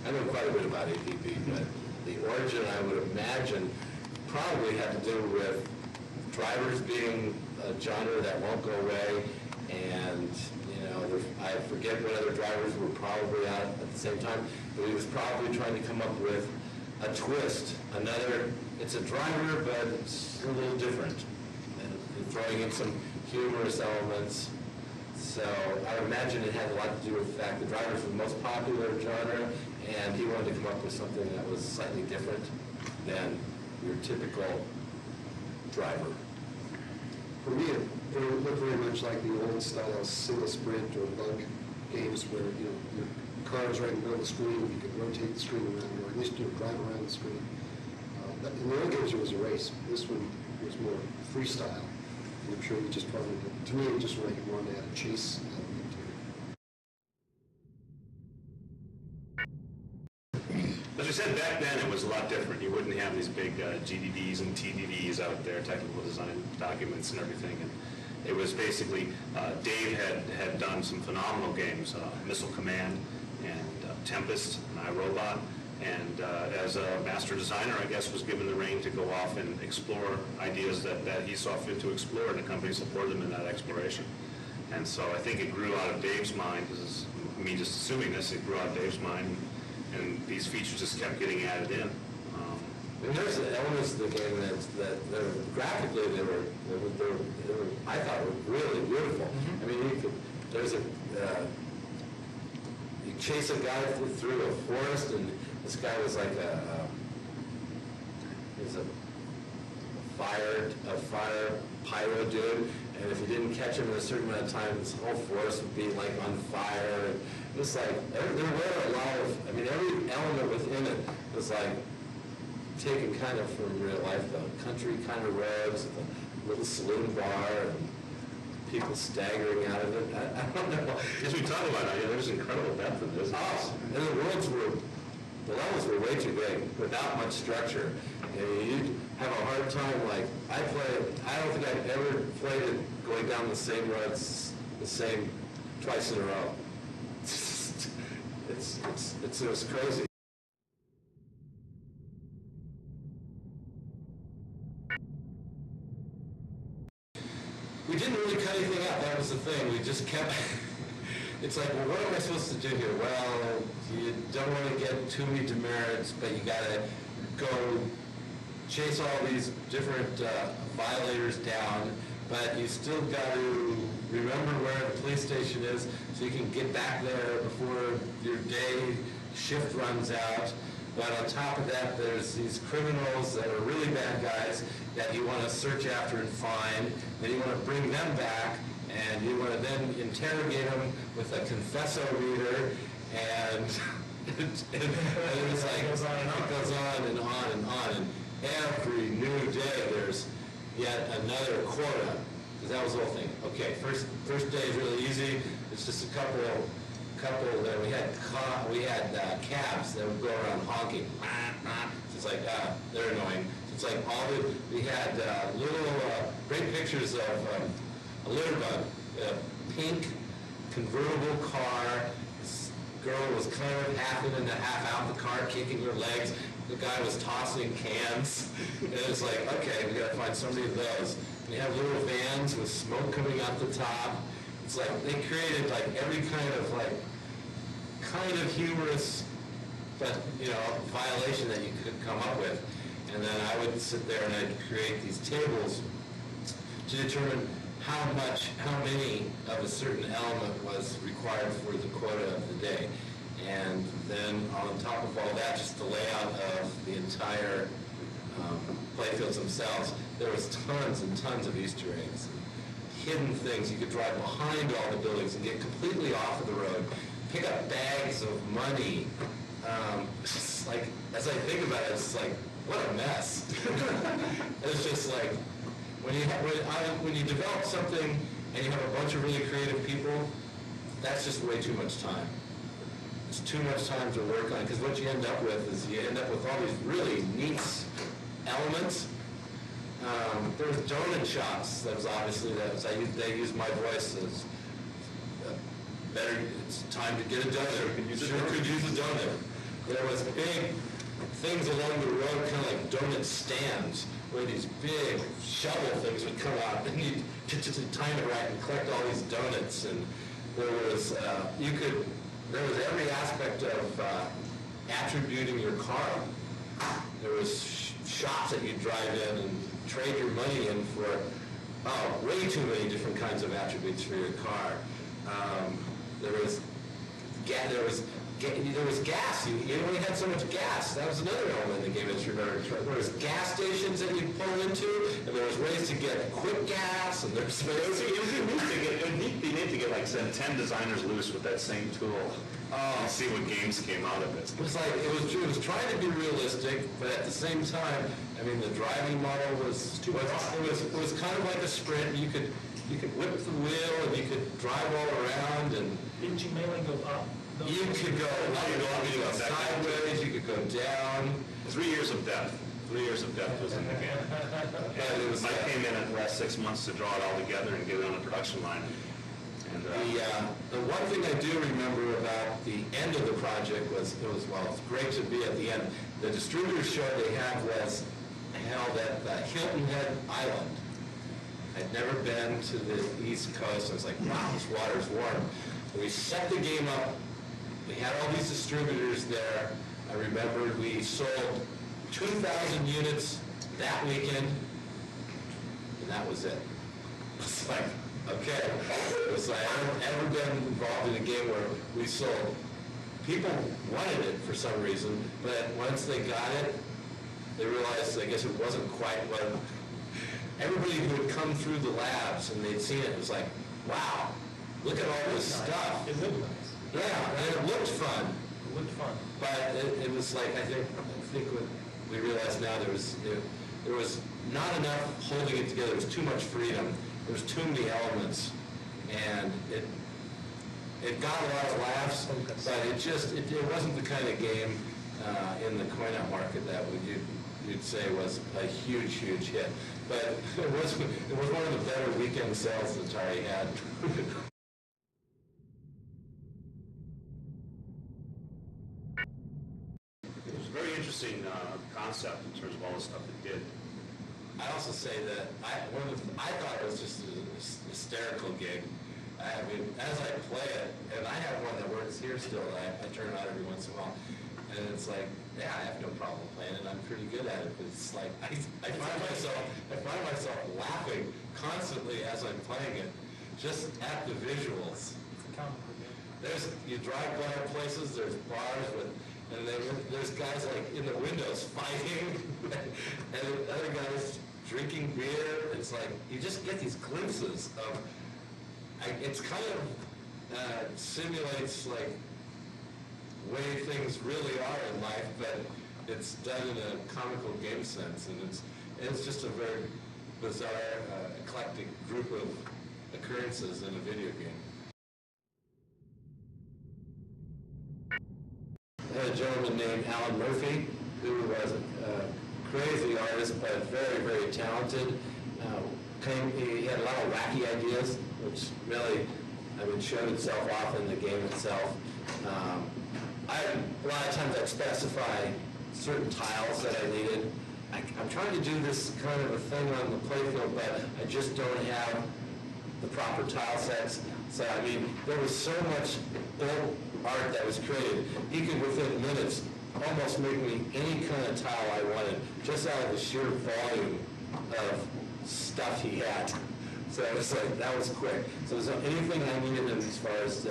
I know quite a bit about A.P.B, but the origin, I would imagine, probably had to do with drivers being a genre that won't go away, and I forget what other drivers were probably out at the same time, but he was probably trying to come up with a twist, it's a driver, but it's a little different, and throwing in some humorous elements. So I imagine it had a lot to do with the fact the drivers were the most popular genre, and he wanted to come up with something that was slightly different than your typical driver. For me, it looked very much like the old style single sprint or bug games where your car is right in the middle of the screen, you could rotate the screen around, or at least drive around the screen. In the old games, it was a race. This one was more freestyle. And I'm sure you just probably, to me, it just wanted to add a chase element to it. As I said, back then it was a lot different. You wouldn't have these big GDDs and TDDs out there, technical design documents and everything. And it was basically, Dave had done some phenomenal games, Missile Command and Tempest and iRobot. And as a master designer, I guess, was given the rein to go off and explore ideas that he saw fit to explore, and the company supported him in that exploration. And so I think it grew out of Dave's mind, this is me just assuming this, it grew out of Dave's mind, and these features just kept getting added in. And there's elements of the game that graphically they were I thought were really beautiful. Mm-hmm. I mean, you chase a guy through a forest, and this guy was like he was a fire pyro dude, and if you didn't catch him in a certain amount of time, this whole forest would be like on fire. And it was like there were a lot of, I mean, every element within it was like taken kind of from real life, the country kind of roads, the little saloon bar, and people staggering out of it. I don't know. As we talk about it, there's incredible depth in this. Oh, and the levels were way too big without much structure. And you'd have a hard time, like, I don't think I've ever played it going down the same roads, twice in a row. It was crazy. We didn't really cut anything out, that was the thing. We just kept, it's like, well, what am I supposed to do here? Well, you don't want to get too many demerits, but you got to go chase all these different violators down, but you still got to remember where the police station is so you can get back there before your day shift runs out. But on top of that, there's these criminals that are really bad guys that you want to search after and find. Then you want to bring them back, and you want to then interrogate them with a confesso reader, and it's like it goes on and on and on. And every new day there's yet another quota, because that was the whole thing. Okay, first day is really easy. It's just a couple that we had cabs that would go around honking. So it's like they're annoying. So it's like we had little great pictures of a litter bug, a pink convertible car. This girl was kind of half in and half out the car, kicking her legs. The guy was tossing cans. And it's like, okay, we got to find somebody of those. And you have little vans with smoke coming out the top. It's like they created like every kind of humorous, but violation that you could come up with. And then I would sit there and I'd create these tables to determine how many of a certain element was required for the quota of the day. And then on top of all that, just the layout of the entire playfields themselves, there was tons and tons of Easter eggs. Hidden things. You could drive behind all the buildings and get completely off of the road, pick up bags of money. It's like, as I think about it, it's like, what a mess. It's just like, when you develop something and you have a bunch of really creative people, that's just way too much time. It's too much time to work on, because what you end up with is you end up with all these really neat elements. There was donut shops. They used my voice as better. It's time to get a donut. Could use a donut. there was big things along the road, kind of like donut stands, where these big shovel things would come out, and you'd time it right and collect all these donuts. And there was there was every aspect of attributing your car. There was shops that you'd drive in and trade your money in for way too many different kinds of attributes for your car. There was gas. You only had so much gas. That was another element in the game industry. There was gas stations that you'd pull into, and there was ways to get quick gas, and there's ways It would be neat to get like 10 designers loose with that same tool and see what games came out of it. It was like it was trying to be realistic, but at the same time, I mean, the driving model was it was kind of like a sprint. You could whip the wheel and you could drive all around, and Didn't you mainly go up? you could go up, you could go sideways, you could go down. 3 years of depth. 3 years of depth was in the game. And it was I came in at the last 6 months to draw it all together and get it on the production line. And the one thing I do remember about the end of the project was it's great to be at the end. The distributor show they had was held at Hilton Head Island. I'd never been to the East Coast. I was like, wow, this water's warm. And we set the game up. We had all these distributors there. I remember we sold 2,000 units that weekend, and that was it. It's like, okay. It's like, I've never been involved in a game where we sold. People wanted it for some reason, but once they got it, they realized, I guess it wasn't quite what everybody who had come through the labs and they'd seen it was like, wow, look at all this stuff. It looked nice. Yeah, and it looked fun. It looked fun. But it was like, I think what we realize now, there was not enough holding it together. There was too much freedom. There was too many elements, and it got a lot of laughs, but it wasn't the kind of game in the coin-out market that you'd say was a huge hit. But it was one of the better weekend sales that Atari had. it was a very interesting concept in terms of all the stuff it did. I also say that I thought it was just a hysterical game. I mean, as I play it, and I have one that works here still, I turn it on every once in a while, and it's like, yeah, I have no problem playing it. I'm pretty good at it, but it's like I find myself laughing constantly as I'm playing it, just at the visuals. It's a comic book game. You drive by places, there's bars and there's guys like in the windows fighting, and other guys drinking beer. It's like you just get these glimpses of. It's kind of simulates like way things really are in life, but it's done in a comical game sense, and it's just a very bizarre, eclectic group of occurrences in a video game. I had a gentleman named Alan Murphy, who was a crazy artist, but very talented. He had a lot of wacky ideas, which really, showed itself off in the game itself. A lot of times I'd specify certain tiles that I needed. I'm trying to do this kind of a thing on the playfield, but I just don't have the proper tile sets. So, there was so much old art that was created. He could, within minutes, almost make me any kind of tile I wanted, just out of the sheer volume of stuff he had. So it was like, that was quick. So there's anything I needed as far as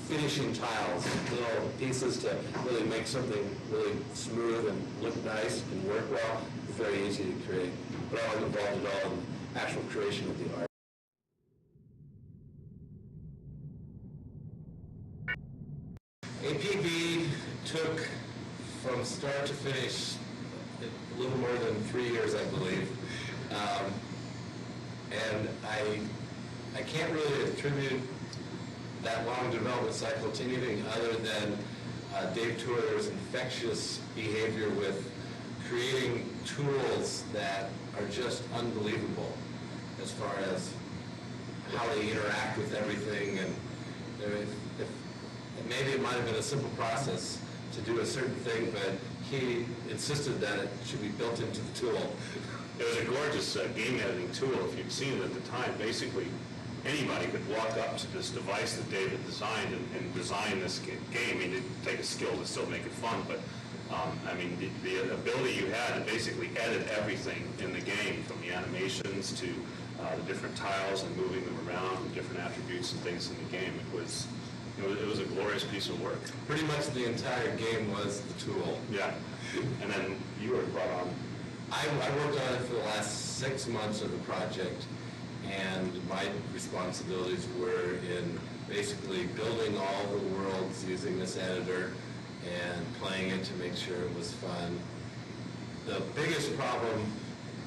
finishing tiles, little pieces to really make something really smooth and look nice and work well, very easy to create. But I wasn't involved at all in the actual creation of the art. A.P.B. took from start to finish a little more than 3 years, I believe. And I can't really attribute that long development cycle to anything other than Dave Tour's infectious behavior with creating tools that are just unbelievable as far as how they interact with everything. And maybe it might have been a simple process, to do a certain thing, but he insisted that it should be built into the tool. It was a gorgeous game editing tool. If you'd seen it at the time, basically anybody could walk up to this device that David designed and design this game. I mean, it'd take a skill to still make it fun, but I mean, the ability you had to basically edit everything in the game, from the animations to the different tiles and moving them around, and different attributes and things in the game. It was a glorious piece of work. Pretty much the entire game was the tool. Yeah. And then you were brought on. I worked on it for the last 6 months of the project, and my responsibilities were in basically building all the worlds using this editor and playing it to make sure it was fun. The biggest problem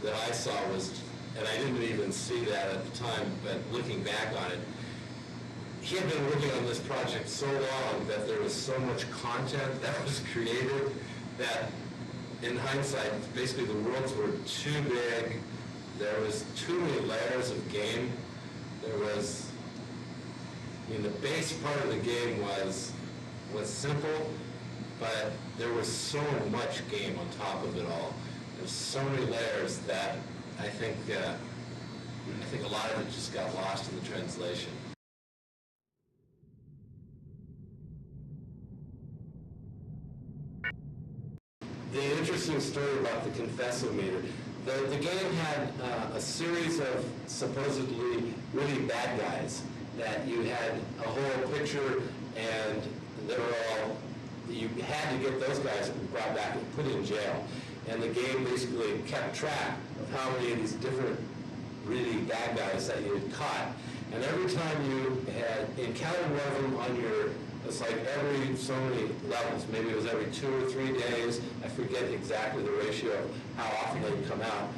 that I saw was, and I didn't even see that at the time, but looking back on it, he had been working on this project so long that there was so much content that was created that in hindsight, basically the worlds were too big. There was too many layers of game. There was, the base part of the game was simple, but there was so much game on top of it all. There's so many layers that I think a lot of it just got lost in the translation. The interesting story about the Confessometer, the game had a series of supposedly really bad guys that you had a whole picture, and they were all, you had to get those guys brought back and put in jail. And the game basically kept track of how many of these different really bad guys that you had caught. And every time you had encountered one of them on your, it's like every so many levels, maybe it was every 2 or 3 days, I forget exactly the ratio of how often they'd come out.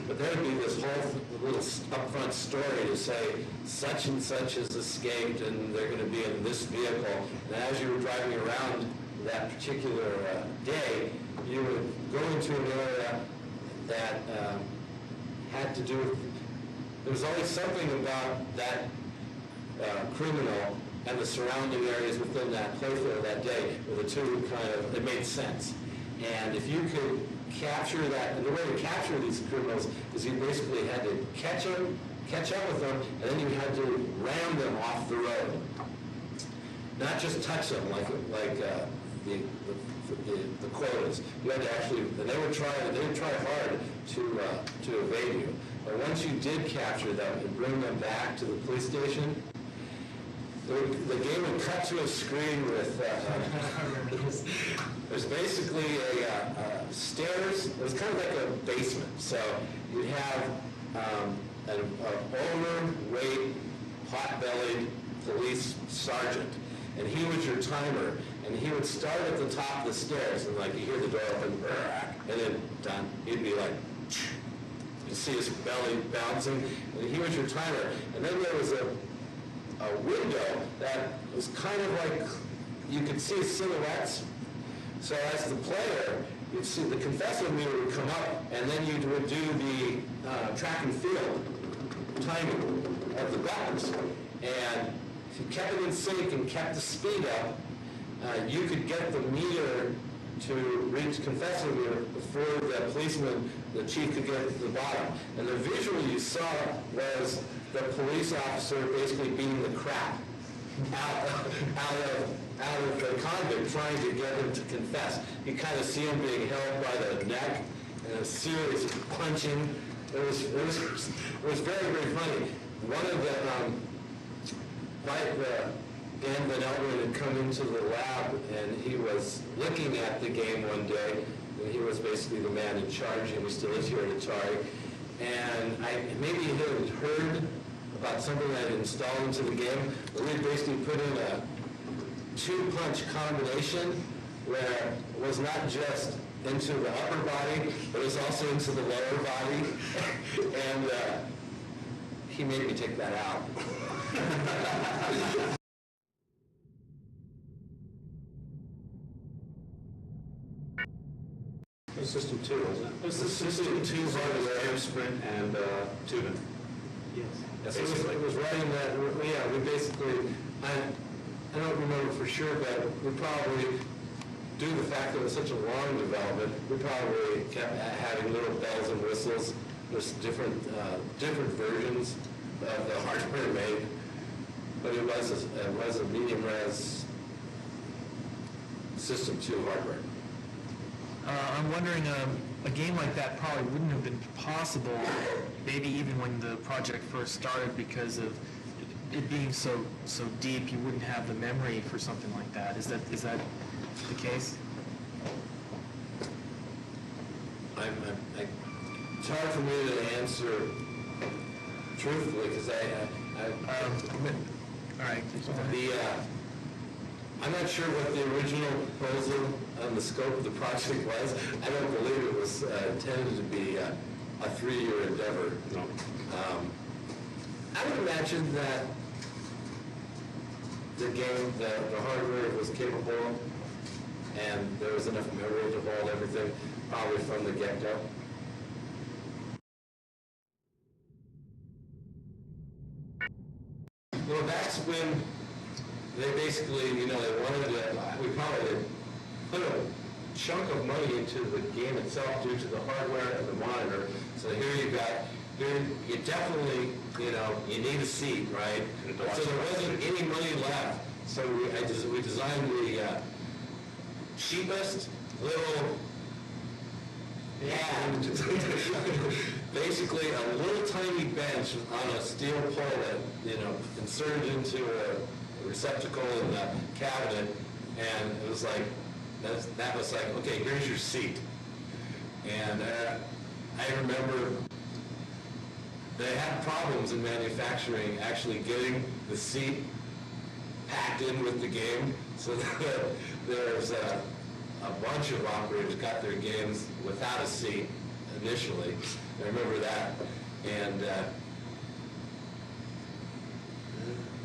But there would be this whole little upfront story to say such and such has escaped and they're going to be in this vehicle. And as you were driving around that particular day, you would go into an area that had to do with, there was always something about that criminal and the surrounding areas within that playfield that day where the two kind of, it made sense. And if you could capture that, and the way to capture these criminals is you basically had to catch up with them, and then you had to ram them off the road. Not just touch them like the quotas. You had to actually, and they would try hard to evade you. But once you did capture them and bring them back to the police station, the game would cut to a screen with there's basically a stairs. It was kind of like a basement. So you'd have an overweight, pot-bellied police sergeant, and he was your timer. And he would start at the top of the stairs, and like you hear the door open, and then done. He'd be like, you see his belly bouncing, and he was your timer. And then there was a window that was kind of like, you could see silhouettes. So as the player, you'd see the Confessometer would come up, and then you would do the track and field timing of the buttons. And if you kept it in sync and kept the speed up, you could get the meter to reach Confessometer before the policeman, the chief, could get to the bottom. And the visual you saw was the police officer basically beating the crap out of the convict, trying to get him to confess. You kind of see him being held by the neck and a series of punching. It was very, very funny. One of Dan Van Elden had come into the lab, and he was looking at the game one day, and he was basically the man in charge, and he still is here at Atari. And maybe he had heard about something I had installed into the game, but we basically put in a 2-punch combination where it was not just into the upper body, but it was also into the lower body. And he made me take that out. It was System 2, wasn't it? It was the System 2 Air Sprint and Tuna. Yes. Yes, it was writing that, we basically, I don't remember for sure, but we probably due to the fact that it was such a long development, we probably kept having little bells and whistles. There's different versions of the hardware made, but it was a medium res System 2 hardware. I'm wondering, a game like that probably wouldn't have been possible, maybe even when the project first started, because of it being so deep. You wouldn't have the memory for something like that. Is that the case? It's hard for me to answer truthfully because all right. I'm not sure what the original proposal on the scope of the project was. I don't believe it was intended to be a 3-year endeavor. No. I would imagine that the game, the hardware was capable, and there was enough memory to hold everything, probably from the get-go. Well, that's when they basically, they wanted to, we probably put a chunk of money into the game itself due to the hardware and the monitor. So here you definitely, you need a seat, right? So there wasn't any money left. So we designed the cheapest little, basically a little tiny bench on a steel pole that, inserted into a receptacle in the cabinet, and it was like, that was like, okay, here's your seat. And I remember they had problems in manufacturing actually getting the seat packed in with the game, so that there's a bunch of operators got their games without a seat initially. I remember that, and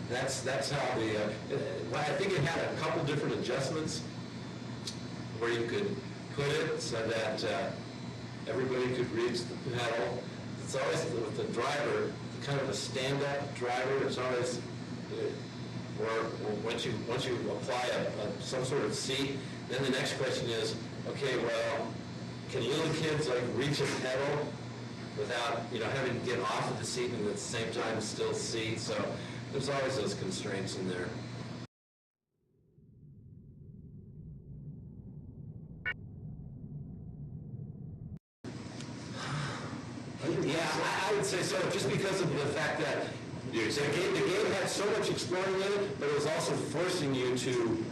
that's how I think it had a couple different adjustments where you could put it so that everybody could reach the pedal. It's always with the driver, kind of a stand-up driver. It's always or once you apply some sort of seat, then the next question is, okay, well, can little kids reach a pedal without having to get off of the seat and at the same time still see? So there's always those constraints in there. Yeah, I would say so, just because of the fact that the game had so much exploring in it, but it was also forcing you to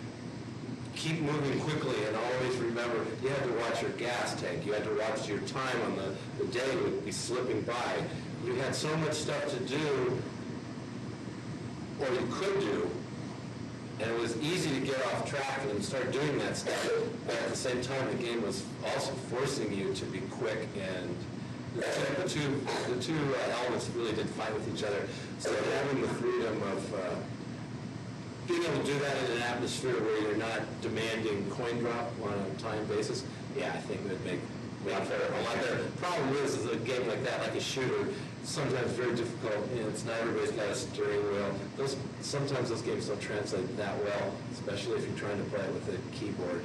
keep moving quickly and always remember you had to watch your gas tank, you had to watch your time on the day would be slipping by. You had so much stuff to do, or you could do, and it was easy to get off track and start doing that stuff, but at the same time the game was also forcing you to be quick, and the two elements really did fight with each other. So having the freedom of being able to do that in an atmosphere where you're not demanding coin drop on a time basis, yeah, I think it would make a lot better. The problem is a game like that, like a shooter, it's sometimes very difficult. It's not everybody's got a steering wheel. Sometimes those games don't translate that well, especially if you're trying to play it with a keyboard.